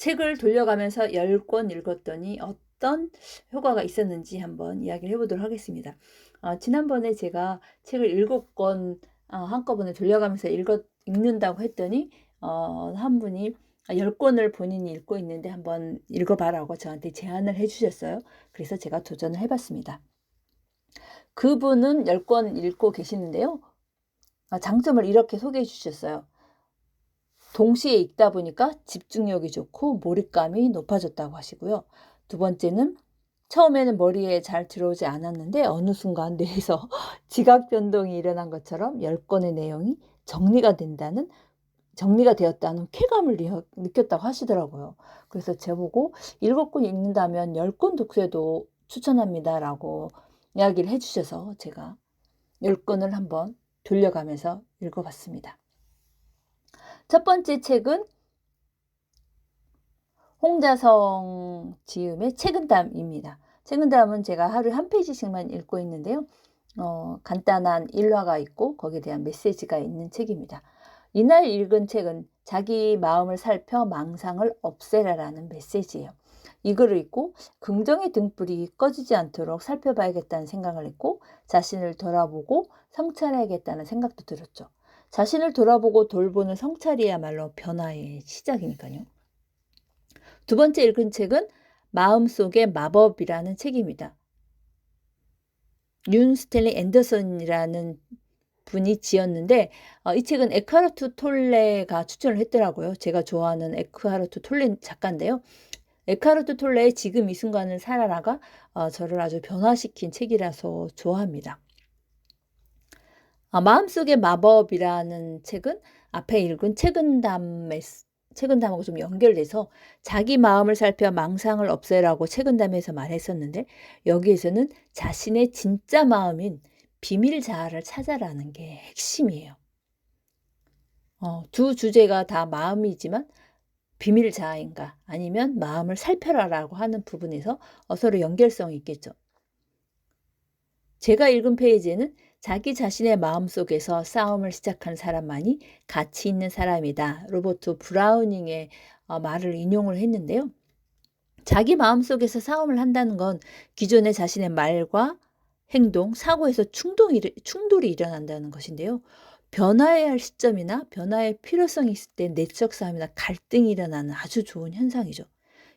책을 돌려가면서 10권 읽었더니 어떤 효과가 있었는지 한번 이야기를 해 보도록 하겠습니다. 지난번에 제가 책을 7권 한꺼번에 돌려가면서 읽는다고 했더니 한 분이 10권을 본인이 읽고 있는데 한번 읽어 봐라고 저한테 제안을 해 주셨어요. 그래서 제가 도전을 해 봤습니다. 그분은 10권 읽고 계시는데요. 장점을 이렇게 소개해 주셨어요. 동시에 읽다 보니까 집중력이 좋고 몰입감이 높아졌다고 하시고요. 두 번째는 처음에는 머리에 잘 들어오지 않았는데 어느 순간 뇌에서 지각 변동이 일어난 것처럼 10권의 내용이 정리가 되었다는 쾌감을 느꼈다고 하시더라고요. 그래서 저보고 7권 읽는다면 10권 독서도 추천합니다라고 이야기를 해 주셔서 제가 10권을 한번 돌려가면서 읽어 봤습니다. 첫 번째 책은 홍자성 지음의 책은담입니다. 책은담은 제가 하루에 한 페이지씩만 읽고 있는데요. 간단한 일화가 있고 거기에 대한 메시지가 있는 책입니다. 이날 읽은 책은 자기 마음을 살펴 망상을 없애라라는 메시지예요. 이 글을 읽고 긍정의 등불이 꺼지지 않도록 살펴봐야겠다는 생각을 했고 자신을 돌아보고 성찰해야겠다는 생각도 들었죠. 자신을 돌아보고 돌보는 성찰이야말로 변화의 시작이니까요. 두 번째 읽은 책은 마음속의 마법이라는 책입니다. 윤 스탠리 앤더슨이라는 분이 지었는데 이 책은 에크하르트 톨레가 추천을 했더라고요. 제가 좋아하는 에크하르트 톨레 작가인데요. 에크하르트 톨레의 지금 이 순간을 살아라가 저를 아주 변화시킨 책이라서 좋아합니다. 마음속의 마법이라는 책은 앞에 읽은 책은담하고 좀 연결돼서 자기 마음을 살펴 망상을 없애라고 책은담에서 말했었는데 여기에서는 자신의 진짜 마음인 비밀 자아를 찾아라는 게 핵심이에요. 두 주제가 다 마음이지만 비밀 자아인가 아니면 마음을 살펴라라고 하는 부분에서 서로 연결성이 있겠죠. 제가 읽은 페이지에는 자기 자신의 마음속에서 싸움을 시작한 사람만이 가치 있는 사람이다. 로버트 브라우닝의 말을 인용을 했는데요. 자기 마음속에서 싸움을 한다는 건 기존의 자신의 말과 행동, 사고에서 충돌이 일어난다는 것인데요. 변화해야 할 시점이나 변화의 필요성이 있을 때 내적 싸움이나 갈등이 일어나는 아주 좋은 현상이죠.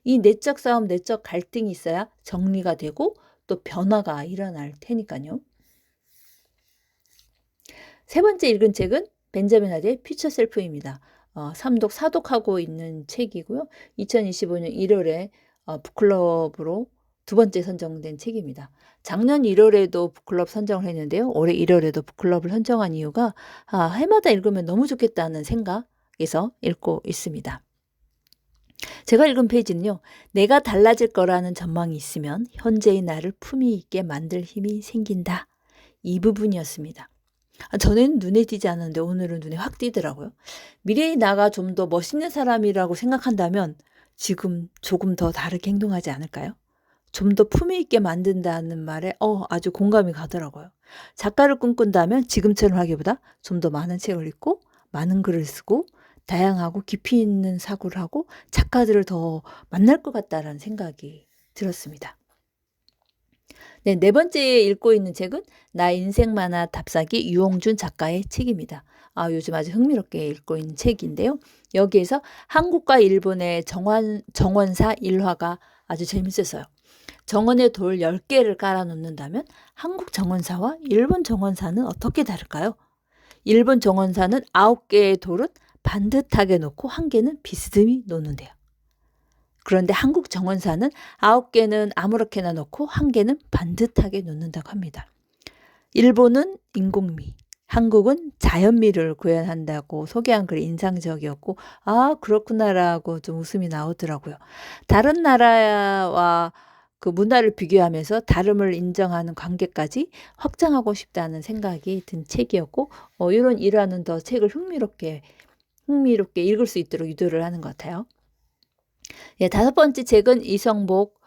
이 내적 싸움, 내적 갈등이 있어야 정리가 되고 또 변화가 일어날 테니까요. 세 번째 읽은 책은 벤자민 하디의 퓨처 셀프입니다. 3독, 4독하고 있는 책이고요. 2025년 1월에 북클럽으로 두 번째 선정된 책입니다. 작년 1월에도 북클럽 선정을 했는데요. 올해 1월에도 북클럽을 선정한 이유가 해마다 읽으면 너무 좋겠다는 생각에서 읽고 있습니다. 제가 읽은 페이지는요. 내가 달라질 거라는 전망이 있으면 현재의 나를 품위 있게 만들 힘이 생긴다. 이 부분이었습니다. 전에는 눈에 띄지 않았는데 오늘은 눈에 확 띄더라고요. 미래의 나가 좀 더 멋있는 사람이라고 생각한다면 지금 조금 더 다르게 행동하지 않을까요? 좀 더 품위 있게 만든다는 말에 아주 공감이 가더라고요. 작가를 꿈꾼다면 지금처럼 하기보다 좀 더 많은 책을 읽고 많은 글을 쓰고 다양하고 깊이 있는 사고를 하고 작가들을 더 만날 것 같다라는 생각이 들었습니다. 네 번째 읽고 있는 책은 나 인생 만화 답사기 유홍준 작가의 책입니다. 요즘 아주 흥미롭게 읽고 있는 책인데요. 여기에서 한국과 일본의 정원사 일화가 아주 재밌었어요. 정원에 돌 10개를 깔아 놓는다면 한국 정원사와 일본 정원사는 어떻게 다를까요? 일본 정원사는 9개의 돌은 반듯하게 놓고 1개는 비스듬히 놓는데요. 그런데 한국 정원사는 9개는 아무렇게나 놓고 1개는 반듯하게 놓는다고 합니다. 일본은 인공미, 한국은 자연미를 구현한다고 소개한 글이 인상적이었고 그렇구나라고 좀 웃음이 나오더라고요. 다른 나라와 그 문화를 비교하면서 다름을 인정하는 관계까지 확장하고 싶다는 생각이 든 책이었고 이런 일화는 더 책을 흥미롭게 읽을 수 있도록 유도를 하는 것 같아요. 다섯 번째 책은 이성복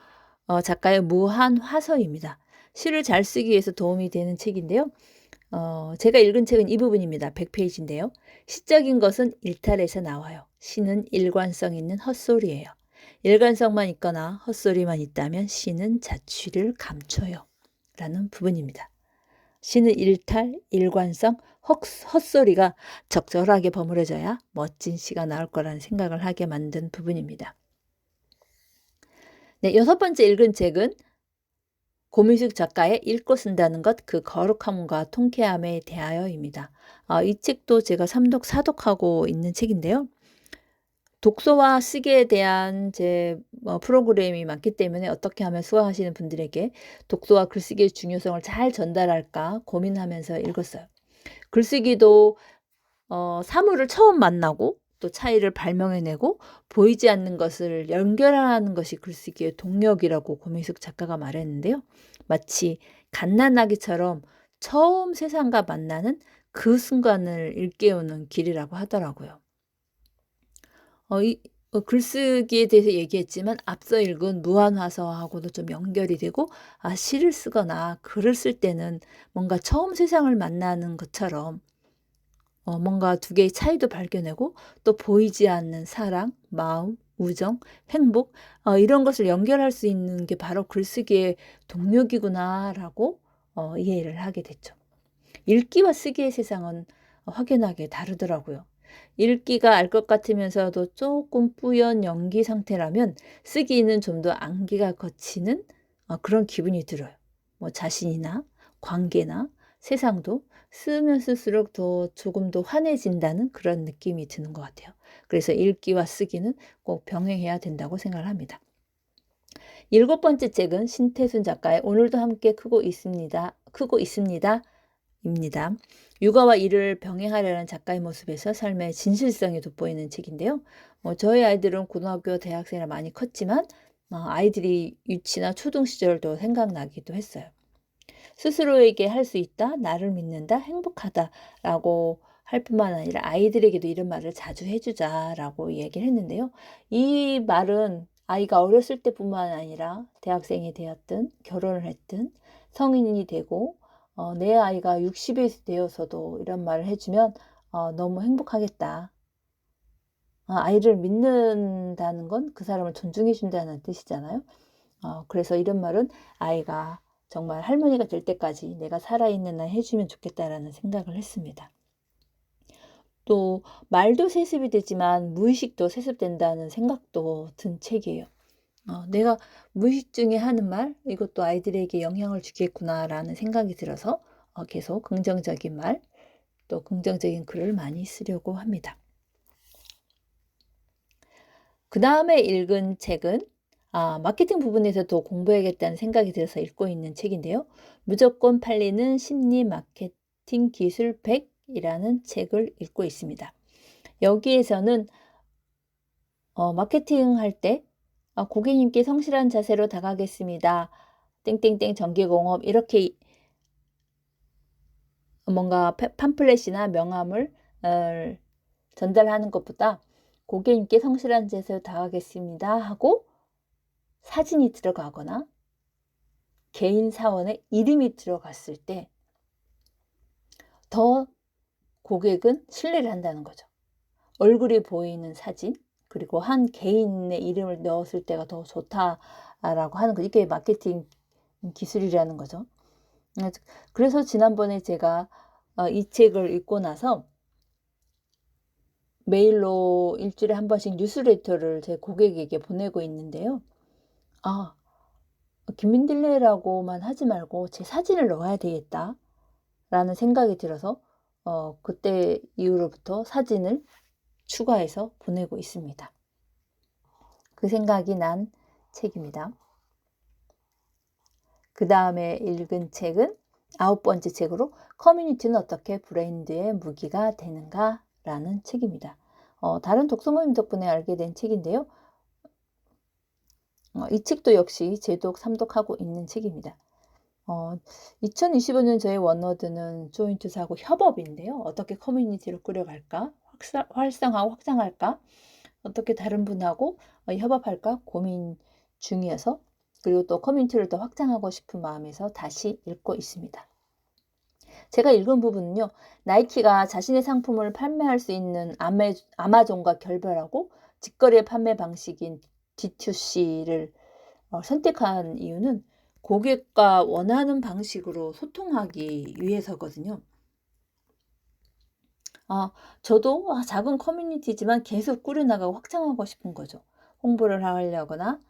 작가의 무한화서입니다. 시를 잘 쓰기 위해서 도움이 되는 책인데요. 제가 읽은 책은 이 부분입니다. 100페이지인데요. 시적인 것은 일탈에서 나와요. 시는 일관성 있는 헛소리예요. 일관성만 있거나 헛소리만 있다면 시는 자취를 감춰요. 라는 부분입니다. 시는 일탈, 일관성, 헛소리가 적절하게 버무려져야 멋진 시가 나올 거라는 생각을 하게 만든 부분입니다. 네, 6번째 읽은 책은 고민숙 작가의 읽고 쓴다는 것, 그 거룩함과 통쾌함에 대하여입니다. 이 책도 제가 3독, 4독하고 있는 책인데요. 독서와 쓰기에 대한 제 프로그램이 많기 때문에 어떻게 하면 수강하시는 분들에게 독서와 글쓰기의 중요성을 잘 전달할까 고민하면서 읽었어요. 글쓰기도 사물을 처음 만나고 또 차이를 발명해내고 보이지 않는 것을 연결하는 것이 글쓰기의 동력이라고 고민숙 작가가 말했는데요. 마치 갓난아기처럼 처음 세상과 만나는 그 순간을 일깨우는 길이라고 하더라고요. 글쓰기에 대해서 얘기했지만 앞서 읽은 무한화서하고도 좀 연결이 되고, 시를 쓰거나 글을 쓸 때는 뭔가 처음 세상을 만나는 것처럼 뭔가 두 개의 차이도 발견하고 또 보이지 않는 사랑, 마음, 우정, 행복, 이런 것을 연결할 수 있는 게 바로 글쓰기의 동력이구나라고 이해를 하게 됐죠. 읽기와 쓰기의 세상은 확연하게 다르더라고요. 읽기가 알 것 같으면서도 조금 뿌연 연기 상태라면 쓰기는 좀 더 암기가 거치는 그런 기분이 들어요. 뭐 자신이나 관계나 세상도 쓰면 쓸수록 더 조금 더 환해진다는 그런 느낌이 드는 것 같아요. 그래서 읽기와 쓰기는 꼭 병행해야 된다고 생각을 합니다. 7번째 책은 신태순 작가의 오늘도 함께 크고 있습니다. 입니다. 육아와 일을 병행하려는 작가의 모습에서 삶의 진실성이 돋보이는 책인데요. 저희 아이들은 고등학교, 대학생이라 많이 컸지만 아이들이 유치나 초등 시절도 생각나기도 했어요. 스스로에게 할 수 있다, 나를 믿는다, 행복하다라고 할 뿐만 아니라 아이들에게도 이런 말을 자주 해주자라고 얘기를 했는데요. 이 말은 아이가 어렸을 때뿐만 아니라 대학생이 되었든 결혼을 했든 성인이 되고 내 아이가 60이 되어서도 이런 말을 해주면 너무 행복하겠다. 아이를 믿는다는 건 그 사람을 존중해 준다는 뜻이잖아요. 그래서 이런 말은 아이가 정말 할머니가 될 때까지 내가 살아있는 한 해주면 좋겠다라는 생각을 했습니다. 또 말도 세습이 되지만 무의식도 세습된다는 생각도 든 책이에요. 내가 무의식 중에 하는 말, 이것도 아이들에게 영향을 주겠구나라는 생각이 들어서 계속 긍정적인 말, 또 긍정적인 글을 많이 쓰려고 합니다. 그 다음에 읽은 책은 마케팅 부분에서도 공부해야겠다는 생각이 들어서 읽고 있는 책인데요. 무조건 팔리는 심리 마케팅 기술 100이라는 책을 읽고 있습니다. 여기에서는 마케팅 할 때 고객님께 성실한 자세로 다가가겠습니다. 땡땡땡 정기공업 이렇게 뭔가 팜플렛이나 명함을 전달하는 것보다 고객님께 성실한 자세로 다가가겠습니다 하고 사진이 들어가거나 개인 사원의 이름이 들어갔을 때 더 고객은 신뢰를 한다는 거죠. 얼굴이 보이는 사진, 그리고 한 개인의 이름을 넣었을 때가 더 좋다라고 하는 거, 이게 마케팅 기술이라는 거죠. 그래서 지난번에 제가 이 책을 읽고 나서 메일로 일주일에 한 번씩 뉴스레터를 제 고객에게 보내고 있는데요. 김민들레라고만 하지 말고 제 사진을 넣어야 되겠다라는 생각이 들어서 그때 이후로부터 사진을 추가해서 보내고 있습니다. 그 생각이 난 책입니다. 그 다음에 읽은 책은 9번째 책으로 커뮤니티는 어떻게 브랜드의 무기가 되는가 라는 책입니다. 다른 독서 모임 덕분에 알게 된 책인데요. 이 책도 역시 제독, 3독하고 있는 책입니다. 2025년 저의 원워드는 조인트사하고 협업인데요. 어떻게 커뮤니티를 꾸려갈까? 활성화하고 확장할까? 어떻게 다른 분하고 협업할까? 고민 중이어서, 그리고 또 커뮤니티를 더 확장하고 싶은 마음에서 다시 읽고 있습니다. 제가 읽은 부분은요. 나이키가 자신의 상품을 판매할 수 있는 아마존과 결별하고 직거래 판매 방식인 D2C를 선택한 이유는 고객과 원하는 방식으로 소통하기 위해서거든요. 저도 작은 커뮤니티지만 계속 꾸려나가고 확장하고 싶은 거죠. 홍보를 하려거나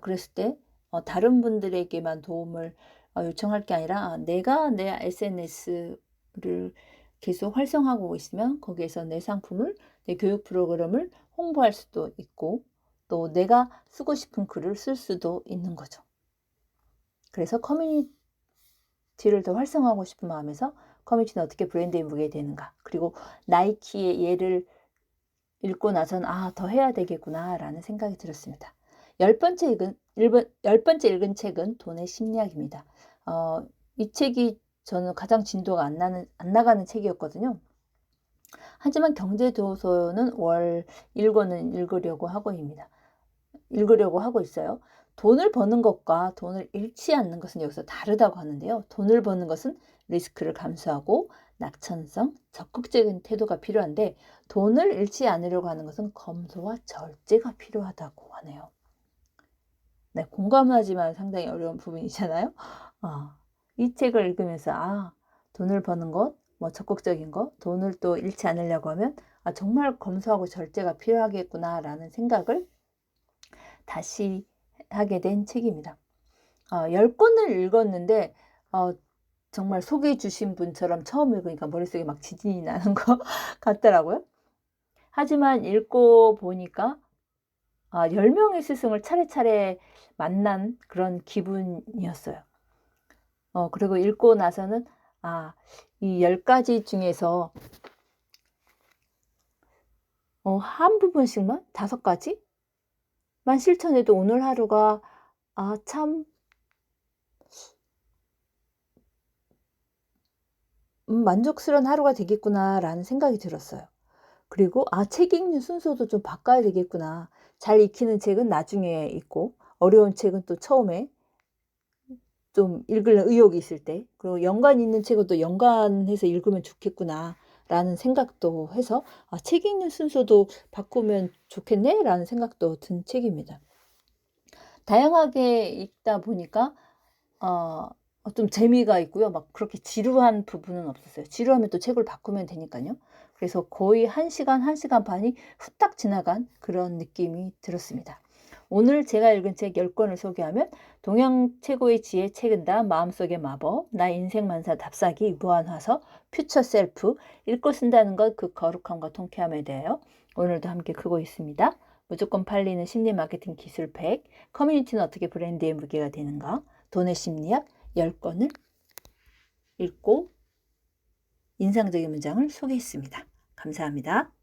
그랬을 때 다른 분들에게만 도움을 요청할 게 아니라 내가 내 SNS를 계속 활성화하고 있으면 거기에서 내 상품을, 내 교육 프로그램을 홍보할 수도 있고 또 내가 쓰고 싶은 글을 쓸 수도 있는 거죠. 그래서 커뮤니티를 더 활성화하고 싶은 마음에서 커뮤니티는 어떻게 브랜드에 묻게 되는가, 그리고 나이키의 예를 읽고 나선 '아 더 해야 되겠구나.'라는 생각이 들었습니다. 열 번째 읽은 책은 돈의 심리학입니다. 이 책이 저는 가장 진도가 안 나가는 책이었거든요. 하지만 경제 도서는 월 1권은 읽으려고 하고 있어요. 돈을 버는 것과 돈을 잃지 않는 것은 여기서 다르다고 하는데요. 돈을 버는 것은 리스크를 감수하고 낙천성, 적극적인 태도가 필요한데 돈을 잃지 않으려고 하는 것은 검소와 절제가 필요하다고 하네요. 네, 공감하지만 상당히 어려운 부분이잖아요. 이 책을 읽으면서 돈을 버는 것, 적극적인 것, 돈을 또 잃지 않으려고 하면 정말 검소하고 절제가 필요하겠구나라는 생각을 다시 하게 된 책입니다. 10권을 읽었는데 정말 소개해 주신 분처럼 처음 읽으니까 머릿속에 막 지진이 나는 것 같더라고요. 하지만 읽고 보니까 10명의 스승을 차례차례 만난 그런 기분이었어요. 그리고 읽고 나서는 이 10가지 중에서 한 부분씩만 5가지만 실천해도 오늘 하루가 참 만족스러운 하루가 되겠구나라는 생각이 들었어요. 그리고 책 읽는 순서도 좀 바꿔야 되겠구나. 잘 익히는 책은 나중에 읽고 어려운 책은 또 처음에 좀 읽을 의욕이 있을 때, 그리고 연관 있는 책은 또 연관해서 읽으면 좋겠구나라는 생각도 해서 '책 읽는 순서도 바꾸면 좋겠네.'라는 생각도 든 책입니다. 다양하게 읽다 보니까 좀 재미가 있고요. 막 그렇게 지루한 부분은 없었어요. 지루하면 또 책을 바꾸면 되니까요. 그래서 거의 1 시간, 1 시간 반이 후딱 지나간 그런 느낌이 들었습니다. 오늘 제가 읽은 책 10권을 소개하면 동양 최고의 지혜 책은다, 마음속의 마법, 나 인생만사 답사기, 무한화서, 퓨처 셀프, 읽고 쓴다는 것 그 거룩함과 통쾌함에 대하여 오늘도 함께 크고 있습니다. 무조건 팔리는 심리 마케팅 기술 100, 커뮤니티는 어떻게 브랜드의 무게가 되는가, 돈의 심리학 10권을 읽고 인상적인 문장을 소개했습니다. 감사합니다.